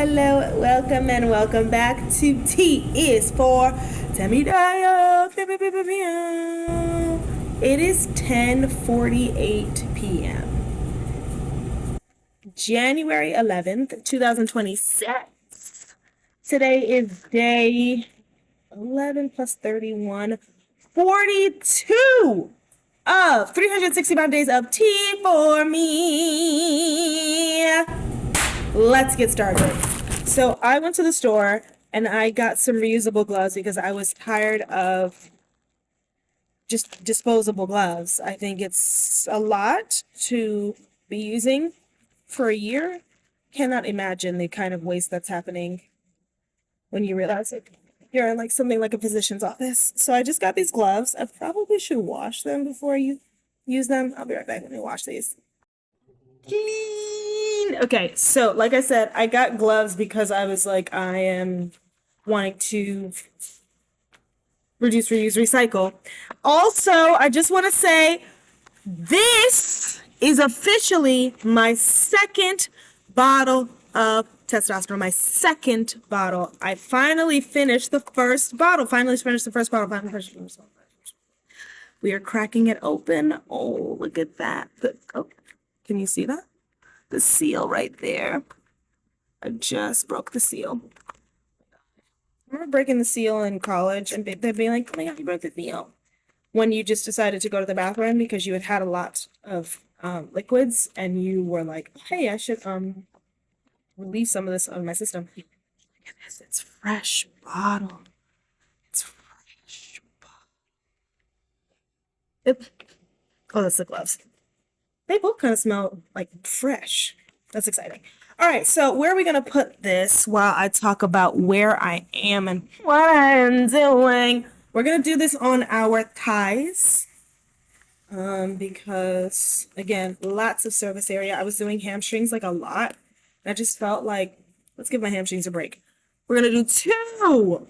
hello, welcome and welcome back to T is for Temidayo. It is 10:48 p.m. January 11th, 2026. Today is day 11 plus 31, 42 of 365 days of tea for me. Let's get started. So I went to the store and I got some reusable gloves because I was tired of just disposable gloves. I think it's a lot to be using for a year. Cannot imagine the kind of waste that's happening when you realize it. You're in like something like a physician's office. So I just got these gloves. I probably should wash them before you use them. I'll be right back. Let me wash these. Okay, so like I said, I got gloves because I was like, I am wanting to reduce, reuse, recycle. Also, I just want to say this is officially my second bottle of testosterone. My second bottle. I finally finished the first bottle. We are cracking it open. Oh, look at that. Oh, can you see that? The seal right there. I just broke the seal. I remember breaking the seal in college and they'd be like, oh my God, you broke the seal. When you just decided to go to the bathroom because you had had a lot of liquids and you were like, hey, I should relieve some of this out of my system. Look at this, it's fresh bottle. It's fresh bottle. Oh, that's the gloves. They both kind of smell like fresh. That's exciting. All right, so where are we going to put this while I talk about where I am and what I'm doing? We're going to do this on our thighs because, again, lots of surface area. I was doing hamstrings like a lot. And I just felt like, let's give my hamstrings a break. We're going to do two.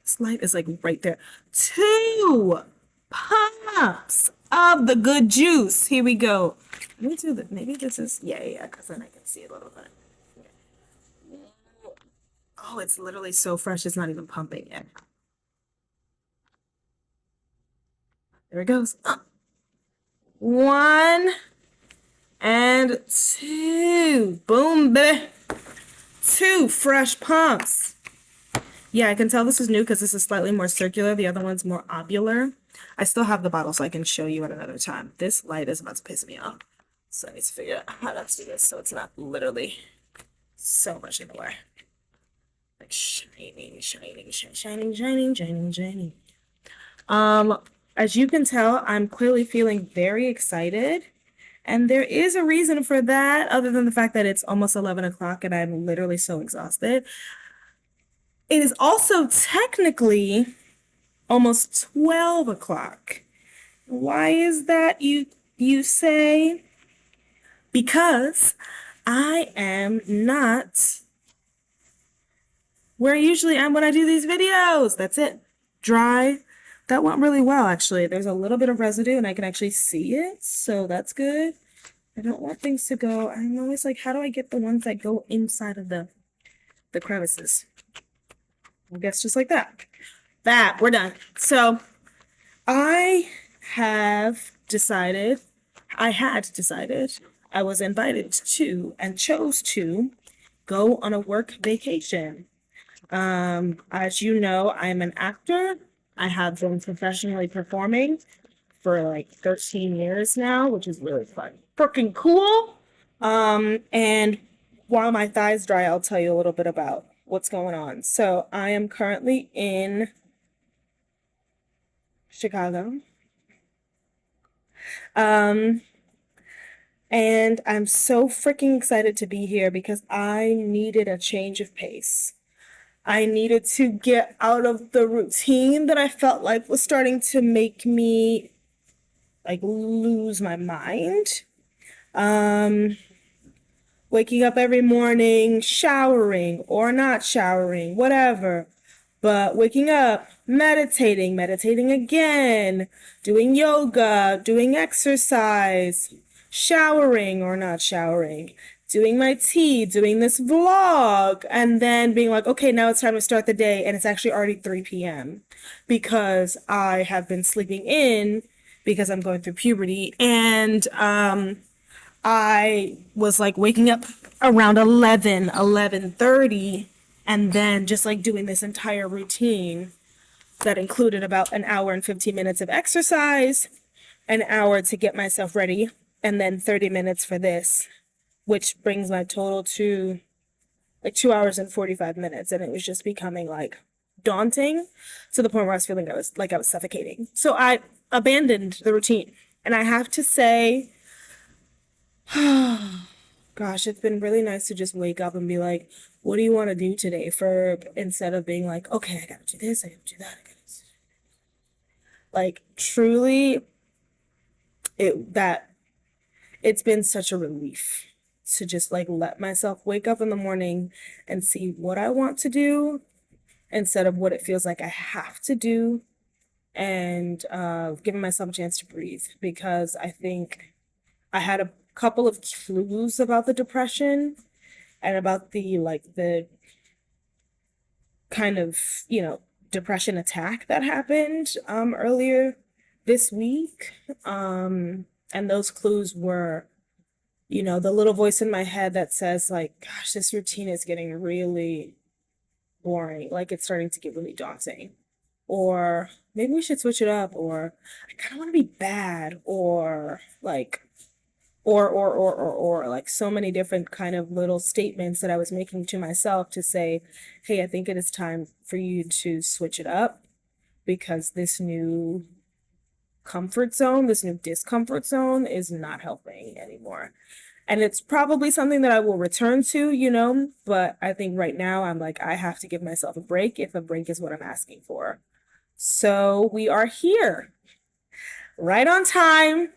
This light is like right there. 2 pumps of the good juice. Here we go. Let me do that. Maybe this is, yeah, because then I can see it a little bit. Oh, it's literally so fresh. It's not even pumping yet. There it goes. 1 and 2. Boom, baby. 2 fresh pumps. Yeah, I can tell this is new because this is slightly more circular. The other one's more ovular. I still have the bottle so I can show you at another time. This light is about to piss me off. So I need to figure out how to do this so it's not literally so much in the way. Like shining. As you can tell, I'm clearly feeling very excited. And there is a reason for that, other than the fact that it's almost 11 o'clock and I'm literally so exhausted. It is also technically almost 12 o'clock. Why is that, you say? Because I am not where I usually am when I do these videos. That's it. Dry. That went really well, actually. There's a little bit of residue and I can actually see it, so that's good. I don't want things to go. I'm always like, how do I get the ones that go inside of the crevices? I guess just like that. We're done. So I had decided, I was invited to and chose to go on a work vacation. As you know, I'm an actor. I have been professionally performing for like 13 years now, which is really fun. Freaking cool. And while my thighs dry, I'll tell you a little bit about what's going on. So I am currently in Chicago. And I'm so freaking excited to be here because I needed a change of pace. I needed to get out of the routine that I felt like was starting to make me like lose my mind. Waking up every morning, showering or not showering, whatever. But waking up, meditating again, doing yoga, doing exercise, showering or not showering, doing my tea, doing this vlog, and then being like, okay, now it's time to start the day, and it's actually already 3 p.m. because I have been sleeping in because I'm going through puberty, and I was like waking up around 11:30, and then just like doing this entire routine that included about an hour and 15 minutes of exercise, an hour to get myself ready, and then 30 minutes for this, which brings my total to like 2 hours and 45 minutes. And it was just becoming like daunting to the point where I was feeling I was suffocating. So I abandoned the routine. And I have to say, gosh, it's been really nice to just wake up and be like, what do you want to do today? For instead of being like, okay, I gotta do this, I gotta do that, I gotta do... Like truly it's been such a relief to just like let myself wake up in the morning and see what I want to do instead of what it feels like I have to do, and giving myself a chance to breathe, because I think I had a couple of clues about the depression and about the kind of, depression attack that happened earlier this week. And those clues were, the little voice in my head that says like, gosh, this routine is getting really boring. Like it's starting to get really daunting. Or maybe we should switch it up, or I kind of want to be bad, or like or like so many different kind of little statements that I was making to myself to say, hey, I think it is time for you to switch it up, because this new comfort zone, this new discomfort zone is not helping anymore. And it's probably something that I will return to, but I think right now I'm like, I have to give myself a break if a break is what I'm asking for. So we are here, right on time,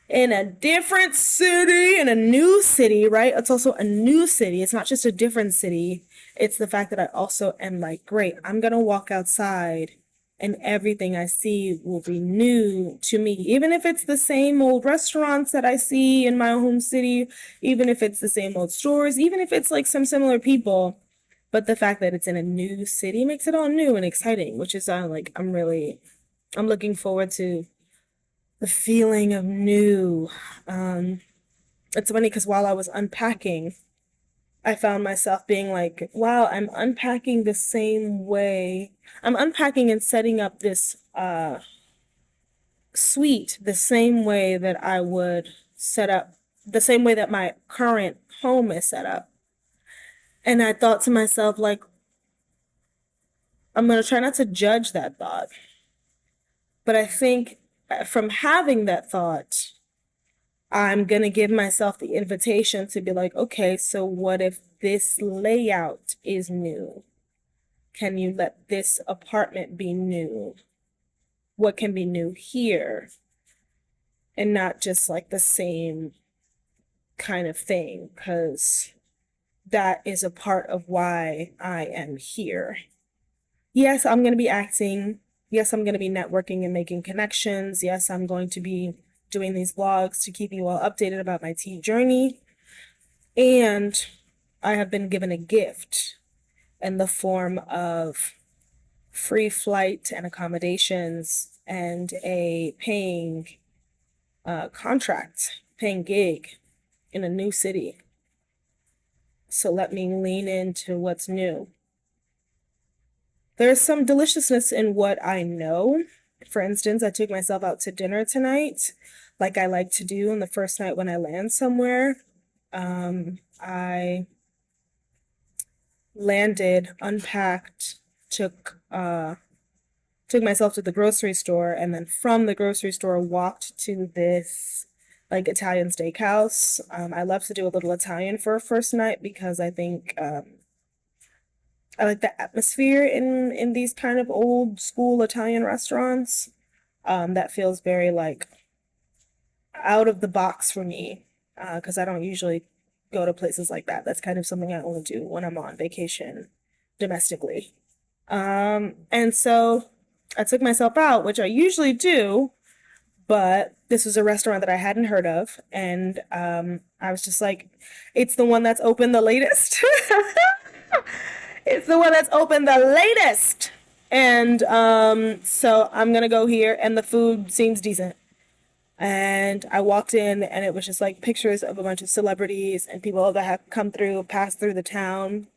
in a different city, in a new city, right? It's also a new city. It's not just a different city. It's the fact that I also am like, great, I'm gonna walk outside and everything I see will be new to me. Even if it's the same old restaurants that I see in my home city, even if it's the same old stores, even if it's like some similar people, but the fact that it's in a new city makes it all new and exciting, which is like, I'm looking forward to the feeling of new. It's funny because while I was unpacking, I found myself being like, wow, I'm unpacking the same way. I'm unpacking and setting up this suite the same way that I would set up, the same way that my current home is set up. And I thought to myself, like, I'm going to try not to judge that thought. But I think from having that thought, I'm going to give myself the invitation to be like, okay, so what if this layout is new? Can you let this apartment be new? What can be new here? And not just like the same kind of thing, because that is a part of why I am here. Yes, I'm going to be acting. Yes, I'm going to be networking and making connections. Yes, I'm going to be doing these vlogs to keep you all updated about my teen journey. And I have been given a gift in the form of free flight and accommodations and a paying contract, paying gig in a new city. So let me lean into what's new. There's some deliciousness in what I know. For instance, I took myself out to dinner tonight, like I like to do on the first night when I land somewhere. I landed, unpacked, took myself to the grocery store, and then from the grocery store walked to this like Italian steakhouse. I love to do a little Italian for a first night because I think I like the atmosphere in these kind of old school Italian restaurants. That feels very like out of the box for me, because I don't usually go to places like that. That's kind of something I only do when I'm on vacation domestically. And so I took myself out, which I usually do, but this was a restaurant that I hadn't heard of, and I was just like, it's the one that's open the latest. It's the one that's open the latest. And so I'm gonna go here, and the food seems decent. And I walked in, and it was just like pictures of a bunch of celebrities and people that have come through, passed through the town.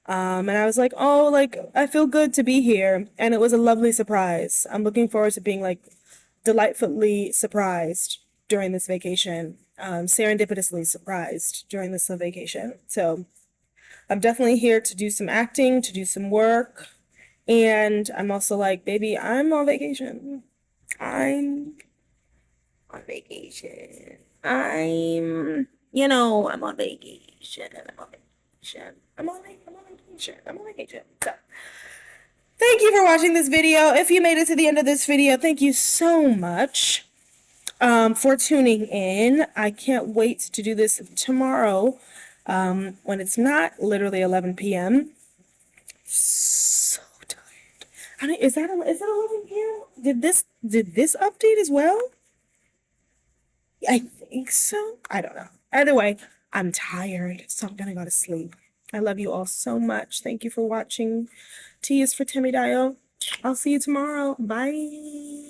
And I was like, oh, like, I feel good to be here. And it was a lovely surprise. I'm looking forward to being like delightfully surprised during this vacation, serendipitously surprised during this vacation. So I'm definitely here to do some acting, to do some work. And I'm also like, baby, I'm on vacation. I'm on vacation. I'm on vacation. I'm on vacation. I'm on vacation. I'm on vacation. So, thank you for watching this video. If you made it to the end of this video, thank you so much for tuning in. I can't wait to do this tomorrow when it's not literally 11 p.m. So tired. Is it 11 p.m.? Did this update as well? I think so. I don't know. Either way, I'm tired, so I'm gonna go to sleep. I love you all so much. Thank you for watching. T is for Temidayo. I'll see you tomorrow. Bye.